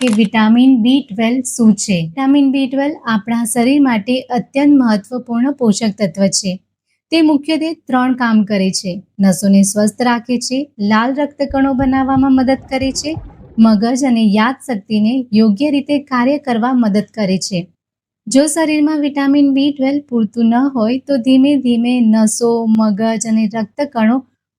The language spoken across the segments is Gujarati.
કે વિટામિન B12 શું છે. વિટામિન B12 આપણા શરીર માટે અત્યંત મહત્વપૂર્ણ પોષક તત્વ છે. તે મુખ્યત્વે 3 કામ કરે છે. નસોને સ્વસ્થ રાખે છે, લાલ રક્તકણો બનાવવામાં મદદ કરે છે, મગજ અને યાદશક્તિને યોગ્ય રીતે કાર્ય કરવા મદદ કરે છે. જો શરીરમાં વિટામિન B12 પૂરતું ન હોય તો ધીમે ધીમે નસો, મગજ અને રક્તકણો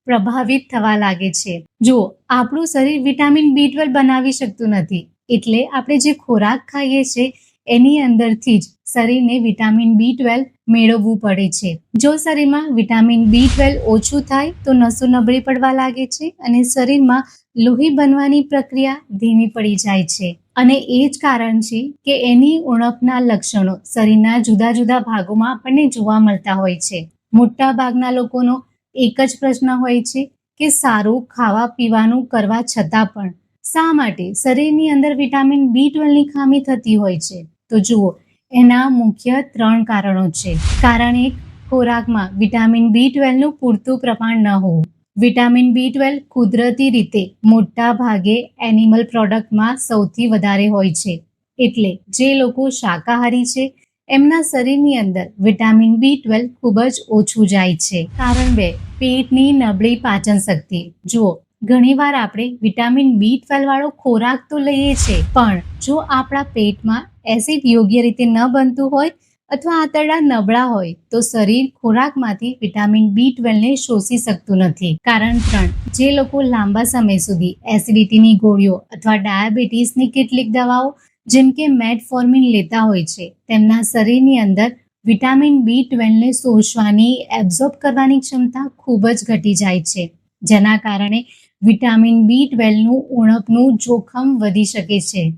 પ્રભાવિત થવા લાગે છે. જુઓ, આપણું શરીર વિટામિન B12 બનાવી શકતું નથી, એટલે આપણે જે ખોરાક ખાઈએ છીએ એની અંદરથી જ શરીરને વિટામિન B12 મેળવવું પડે છે. જો શરીરમાં વિટામિન B12 ઓછું થાય તો નસો નબળી પડવા લાગે છે અને શરીરમાં લોહી બનવાની પ્રક્રિયા ધીમી પડી જાય છે. અને એ જ કારણ છે કે એની ઉણપના લક્ષણો શરીરના જુદા જુદા ભાગોમાં આપણને જોવા મળતા હોય છે. મોટા ભાગના લોકોનો એક જ પ્રશ્ન હોય છે કે સારું ખાવા પીવાનું કરવા છતાં પણ શા માટે શરીરની અંદર વિટામિન B12 ની ખામી થતી હોય છે. તો જુઓ, એના મુખ્ય 3 કારણો છે. કારણ 1, ખોરાકમાં વિટામિન B12 નું પૂરતું પ્રમાણ ન હોવું. વિટામિન B12 કુદરતી રીતે મોટા ભાગે એનિમલ પ્રોડક્ટમાં સૌથી વધારે હોય છે. એટલે જે લોકો શાકાહારી છે એમના શરીરની અંદર વિટામિન B12 ખૂબ જ ઓછું જાય છે. કારણ 2, પેટની નબળી પાચન શક્તિ. જુઓ, ઘણીવાર આપણે વિટામિન B12 વાળો ખોરાક તો લઈએ છીએ, પણ જો આપણા પેટમાં એસિડ યોગ્ય રીતે ન બનતું હોય અથવા આંતરડા નબળા હોય તો શરીર ખોરાકમાંથી વિટામિન B12 ને શોષી શકતું નથી. કારણ 3, જે લોકો લાંબા સમય સુધી એસિડિટીની ગોળીઓ અથવા ડાયાબિટીસની કેટલીક દવાઓ જેમ કે મેટફોર્મિન લેતા હોય છે, તેમના શરીરની અંદર વિટામિન B12 ને શોષવાની, એબ્ઝોર્બ કરવાની ક્ષમતા ખૂબ જ ઘટી જાય છે, જેના કારણે વિટામિન B12 નું ઉણપનું જોખમ વધી શકે છે.